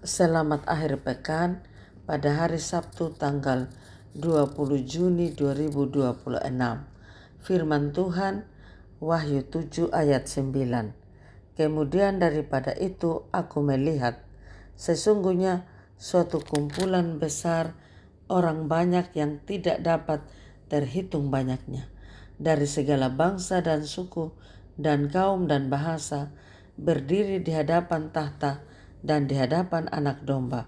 Selamat akhir pekan pada hari Sabtu tanggal 20 Juni 2026. Firman Tuhan Wahyu 7 ayat 9. Kemudian daripada itu aku melihat sesungguhnya suatu kumpulan besar orang banyak yang tidak dapat terhitung banyaknya, dari segala bangsa dan suku dan kaum dan bahasa, berdiri di hadapan tahta dan di hadapan Anak Domba,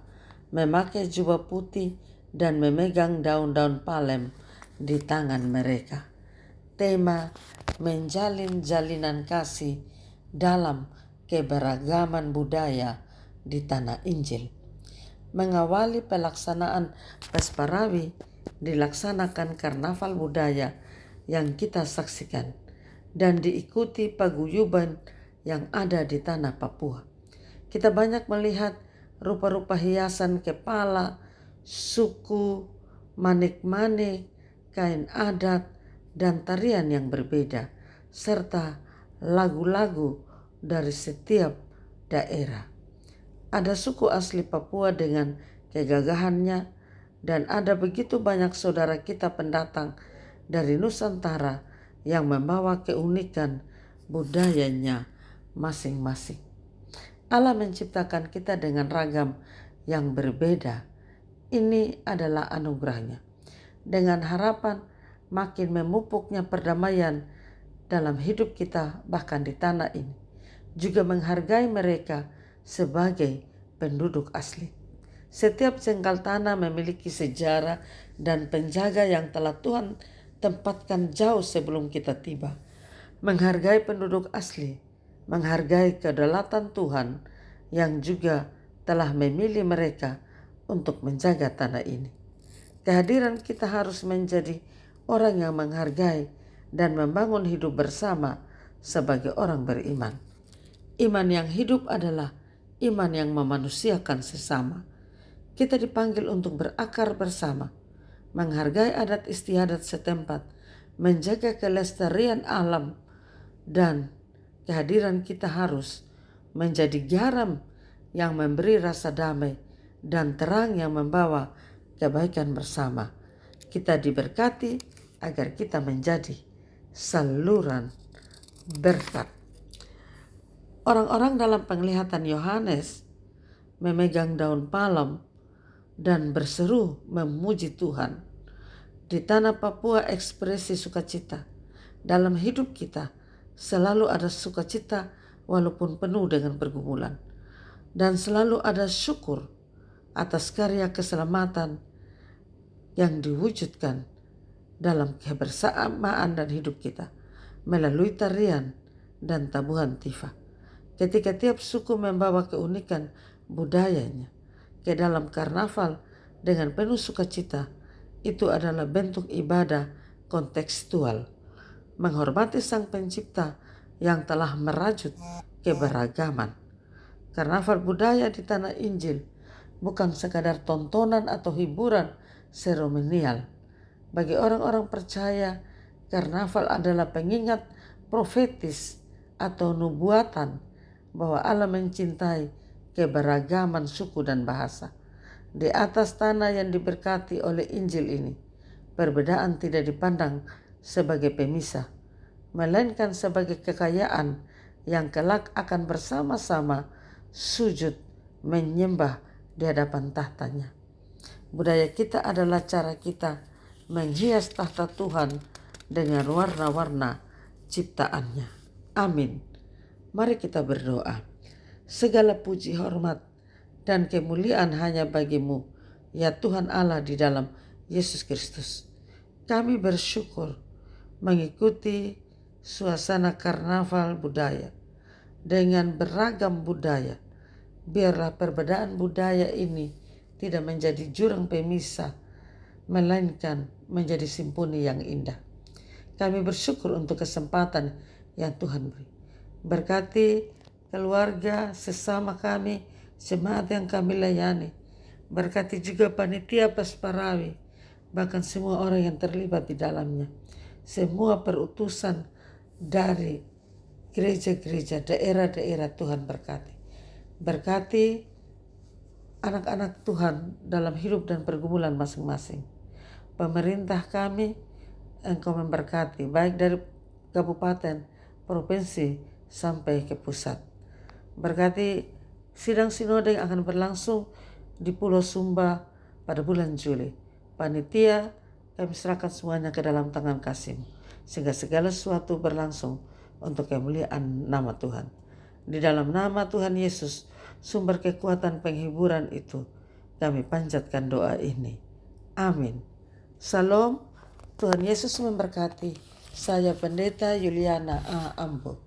memakai jubah putih dan memegang daun-daun palem di tangan mereka. Tema menjalin jalinan kasih dalam keberagaman budaya di tanah Injil. Mengawali pelaksanaan Pasparawi dilaksanakan karnaval budaya yang kita saksikan dan diikuti paguyuban yang ada di tanah Papua. Kita banyak melihat rupa-rupa hiasan kepala, suku, manik-manik, kain adat, dan tarian yang berbeda, serta lagu-lagu dari setiap daerah. Ada suku asli Papua dengan kegagahannya, dan ada begitu banyak saudara kita pendatang dari Nusantara yang membawa keunikan budayanya masing-masing. Allah menciptakan kita dengan ragam yang berbeda. Ini adalah anugerahnya. Dengan harapan makin memupuknya perdamaian dalam hidup kita bahkan di tanah ini. Juga menghargai mereka sebagai penduduk asli. Setiap jengkal tanah memiliki sejarah dan penjaga yang telah Tuhan tempatkan jauh sebelum kita tiba. Menghargai penduduk asli, menghargai kedaulatan Tuhan yang juga telah memilih mereka untuk menjaga tanah ini. Kehadiran kita harus menjadi orang yang menghargai dan membangun hidup bersama sebagai orang beriman. Iman yang hidup adalah iman yang memanusiakan sesama. Kita dipanggil untuk berakar bersama, menghargai adat istiadat setempat, menjaga kelestarian alam, dan kehadiran kita harus menjadi garam yang memberi rasa damai dan terang yang membawa kebaikan bersama. Kita diberkati agar kita menjadi saluran berkat. Orang-orang dalam penglihatan Yohanes memegang daun palem dan berseru memuji Tuhan. Di tanah Papua ekspresi sukacita. Dalam hidup kita selalu ada sukacita walaupun penuh dengan pergumulan. Dan selalu ada syukur atas karya keselamatan yang diwujudkan dalam kebersamaan dan hidup kita melalui tarian dan tabuhan tifa. Ketika tiap suku membawa keunikan budayanya ke dalam karnaval dengan penuh sukacita, itu adalah bentuk ibadah kontekstual, menghormati Sang Pencipta yang telah merajut keberagaman. Karnaval budaya di tanah Injil bukan sekadar tontonan atau hiburan seremonial. Bagi orang-orang percaya, karnaval adalah pengingat profetis atau nubuatan bahwa Allah mencintai keberagaman suku dan bahasa. Di atas tanah yang diberkati oleh Injil ini, perbedaan tidak dipandang sebagai pemisah, melainkan sebagai kekayaan yang kelak akan bersama-sama sujud menyembah di hadapan tahtanya. Budaya kita adalah cara kita menghias tahta Tuhan dengan warna-warna ciptaannya. Amin. Mari kita berdoa. Segala puji, hormat, dan kemuliaan hanya bagimu, ya Tuhan Allah di dalam Yesus Kristus. Kami bersyukur mengikuti suasana karnaval budaya dengan beragam budaya. Biarlah perbedaan budaya ini tidak menjadi jurang pemisah, melainkan menjadi simponi yang indah. Kami bersyukur untuk kesempatan yang Tuhan beri. Berkati keluarga, sesama kami, jemaat yang kami layani. Berkati juga panitia Pasparawi, bahkan semua orang yang terlibat di dalamnya. Semua perutusan dari gereja-gereja, daerah-daerah Tuhan berkati. Berkati anak-anak Tuhan dalam hidup dan pergumulan masing-masing. Pemerintah kami Engkau memberkati, baik dari kabupaten, provinsi, sampai ke pusat. Berkati sidang sinode yang akan berlangsung di Pulau Sumba pada bulan Juli. Panitia kami serahkan semuanya ke dalam tangan Kasih, sehingga segala sesuatu berlangsung untuk kemuliaan nama Tuhan. Di dalam nama Tuhan Yesus, sumber kekuatan penghiburan itu, kami panjatkan doa ini. Amin. Salam, Tuhan Yesus memberkati. Saya Pendeta Yuliana A. Ambo.